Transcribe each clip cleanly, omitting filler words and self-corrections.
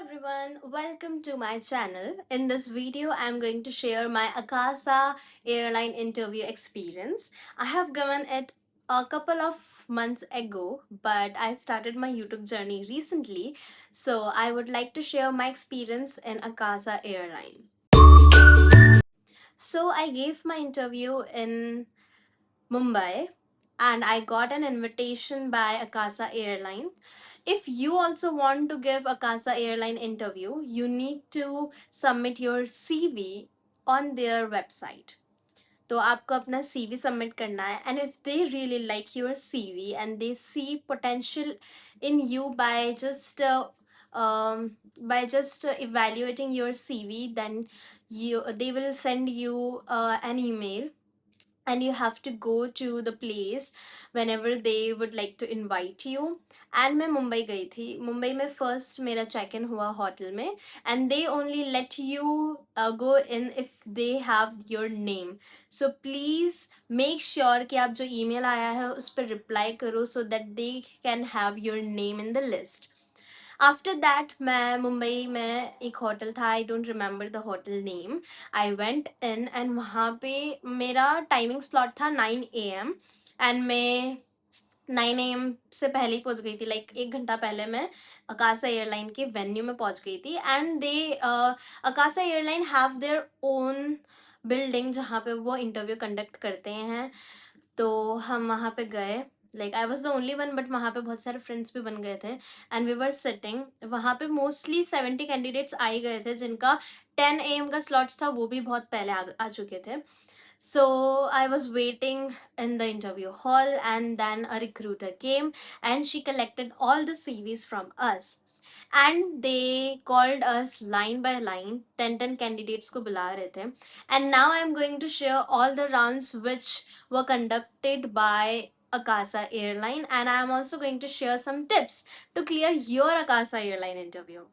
everyone, welcome to my channel. In this video, I'm going to share my Akasa airline interview experience. I have given it a couple of months ago, but I started my YouTube journey recently, so I would like to share my experience in Akasa airline. So I gave my interview in Mumbai and I got an invitation by Akasa Airline. If you also want to give Akasa Airline interview, you need to submit your CV on their website. तो आपको अपना CV submit करना है and if they really like your CV and they see potential in you by just evaluating your CV, then they will send you an email and you have to go to the place whenever they would like to invite you. And मैं मुंबई गई थी. मुंबई में first मेरा check in हुआ hotel में and they only let you go in if they have your name. So please make sure कि आप जो email आया है उस पर reply करो so that they can have your name in the list. After that मैं मुंबई में एक होटल था, I don't remember the hotel name. I went in and वहाँ पे मेरा टाइमिंग स्लॉट था 9 AM एंड मैं 9 AM से पहले ही पहुंच गई थी. लाइक 1 घंटा पहले मैं अकासा एयरलाइन के वेन्यू में पहुंच गई थी. And they Akasa airline have their own building जहाँ पे वो इंटरव्यू कंडक्ट करते हैं. तो हम वहाँ पे गए. Like I was the only one but वहाँ पे बहुत सारे फ्रेंड्स भी बन गए थे एंड वी वर सिटिंग. वहाँ पे मोस्टली 70 कैंडिडेट्स आ ही गए थे जिनका 10 AM का स्लॉट्स था, वो भी बहुत पहले आ चुके थे. So I was waiting in the interview hall and then a recruiter came and she collected all the CVs from us and they called us line by line. 10 candidates को बुला रहे थे and now I am going to share all the rounds which were conducted by Akasa Airline and I am also going to share some tips to clear your Akasa Airline interview.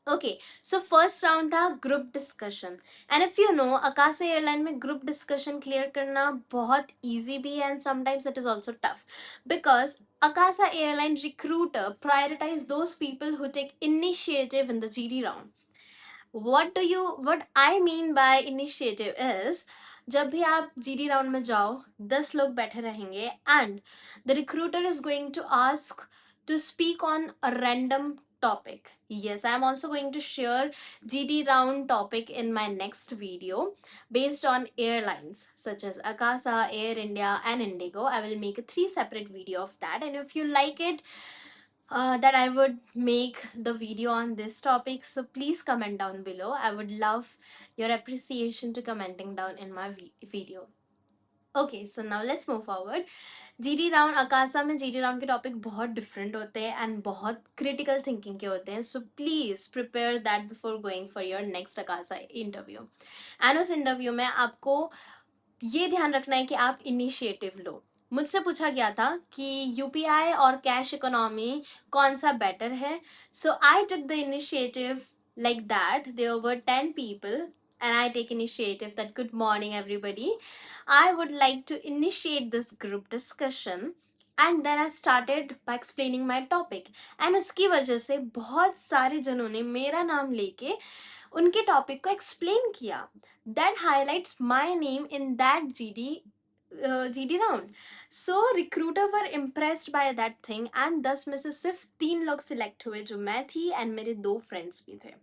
Okay so first round था group discussion and if you know Akasa airline में group discussion clear करना बहुत easy भी है and sometimes it is also tough because Akasa airline recruiter prioritise those people who take initiative in the GD round. what I mean by initiative is जब भी आप GD round में जाओ 10 लोग बैठे रहेंगे and the recruiter is going to ask to speak on a random topic. Yes, I am also going to share GD round topic in my next video based on airlines such as Akasa, Air India and Indigo. I will make a 3 separate video of that and if you like it that I would make the video on this topic, so please comment down below. I would love your appreciation to commenting down in my video. Okay so now let's move forward. GD round Akasa में GD round के topic बहुत different होते हैं and बहुत critical thinking के होते हैं. So please prepare that before going for your next Akasa interview. And उस इंटरव्यू में आपको ये ध्यान रखना है कि आप इनिशिएटिव लो. मुझसे पूछा गया था कि यूपीआई और कैश इकोनॉमी कौन सा बेटर है. So I took the initiative like that. There were 10 people and I take initiative that good morning everybody, I would like to initiate this group discussion and then I started by explaining my topic and उसकी वजह से बहुत सारे जनों ने मेरा नाम लेके उनके टॉपिक को एक्सप्लेन किया. That highlights my name in that GD round. So recruiter were impressed by that thing and 10 में से सिर्फ 3 लोग सिलेक्ट हुए जो मैं थी एंड मेरे 2 फ्रेंड्स भी थे.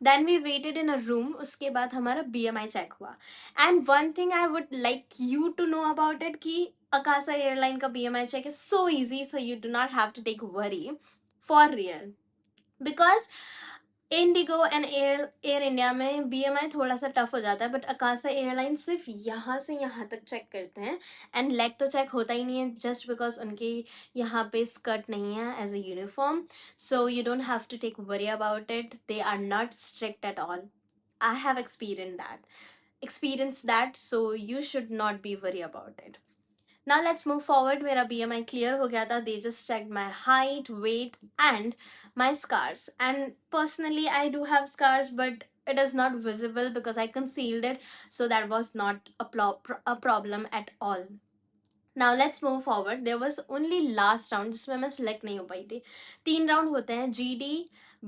Then we waited in a room. उसके बाद हमारा BMI चेक हुआ. And one thing I would like you to know about it कि अकासा एयरलाइन का BMI check is so easy, so you do not have to take worry for real. Because Indigo and air India में BMI थोड़ा सा tough हो जाता है but Akasa airline सिर्फ यहाँ से यहाँ तक चेक करते हैं एंड लेग तो चेक होता ही नहीं है जस्ट बिकॉज उनके यहाँ पे स्कर्ट नहीं है as a uniform. So you don't have to take worry about it. They are not strict at all. I have experience that so you should not be worry about it. Now let's move forward. मेरा BMI clear हो गया था. They just checked my height, weight and my scars. And personally I do have scars but it is not visible because I concealed it, so that was not a problem at all. Now let's move forward. There was only last round जिसमें मैं select नहीं हो पाई थी. 3 round होते हैं, GD,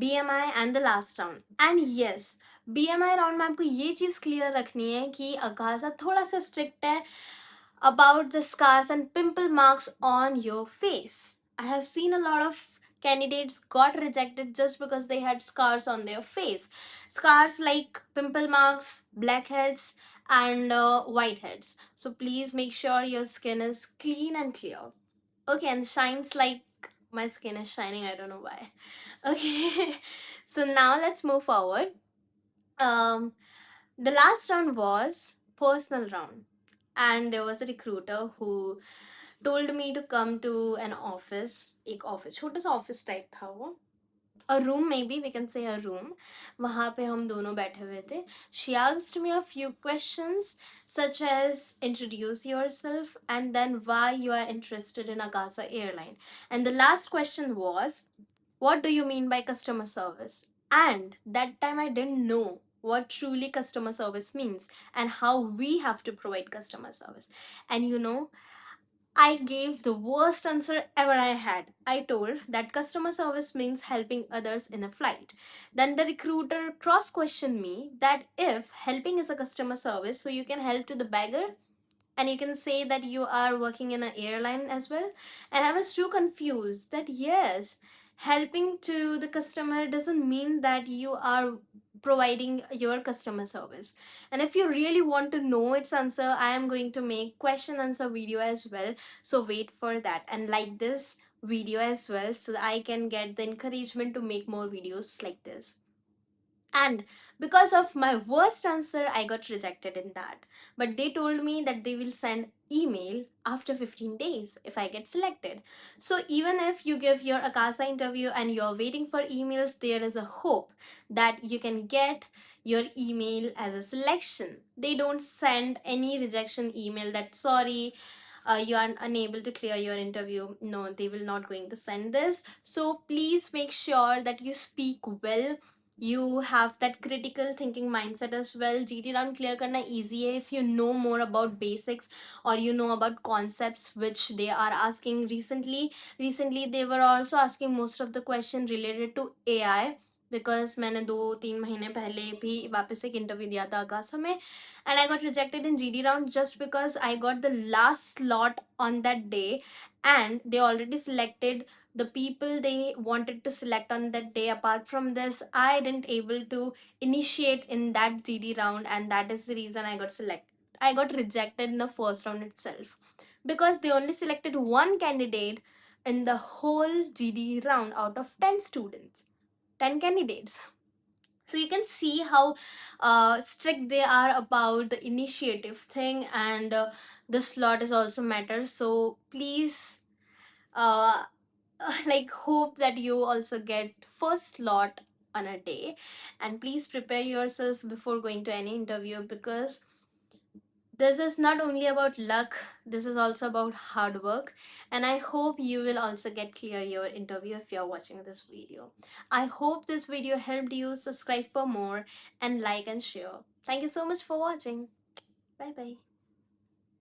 BMI and the last round. And yes, BMI round में आपको ये चीज़ क्लियर रखनी है कि अकाजा थोड़ा सा स्ट्रिक्ट है about the scars and pimple marks on your face. I have seen a lot of candidates got rejected just because they had scars on their face. Scars like pimple marks, blackheads, and whiteheads. So please make sure your skin is clean and clear. Okay, and shines like my skin is shining. I don't know why. Okay, so now let's move forward. Um, the last round was personal round, and there was a recruiter who told me to come to an office. एक office, छोटा सा office type था वो, a room, maybe we can say a room. वहाँ पे हम दोनों बैठे हुए थे. She asked me a few questions such as introduce yourself and then why you are interested in Akasa Airline. And the last question was, what do you mean by customer service? And that time I didn't know what truly customer service means and how we have to provide customer service. And you know, I gave the worst answer ever I had. I told that customer service means helping others in a flight. Then the recruiter cross questioned me that if helping is a customer service, so you can help to the beggar and you can say that you are working in an airline as well. And I was too confused that yes, helping to the customer doesn't mean that you are providing your customer service. And if you really want to know its answer, I am going to make question answer video as well, so wait for that and like this video as well so that I can get the encouragement to make more videos like this. And because of my worst answer, I got rejected in that. But they told me that they will send email after 15 days if I get selected. So even if you give your Akasa interview and you're waiting for emails, there is a hope that you can get your email as a selection. They don't send any rejection email that sorry, you are unable to clear your interview. No, they will not going to send this. So please make sure that you speak well, you have that critical thinking mindset as well. GT round clear karna easy hai if you know more about basics or you know about concepts which they are asking. Recently they were also asking most of the question related to AI, because मैंने 2-3 महीने पहले भी वापस एक interview दिया था आगासा में and I got rejected in GD round just because I got the last slot on that day and they already selected the people they wanted to select on that day. Apart from this, I didn't able to initiate in that GD round and that is the reason I got rejected in the first round itself, because they only selected one candidate in the whole GD round out of 10 students, 10 candidates. So you can see how strict they are about the initiative thing, and the slot is also matter. So please uh, like hope that you also get first slot on a day, and please prepare yourself before going to any interview, because this is not only about luck, this is also about hard work. And I hope you will also get clear your interview if you're watching this video. I hope this video helped you. Subscribe for more and like and share. Thank you so much for watching. Bye bye.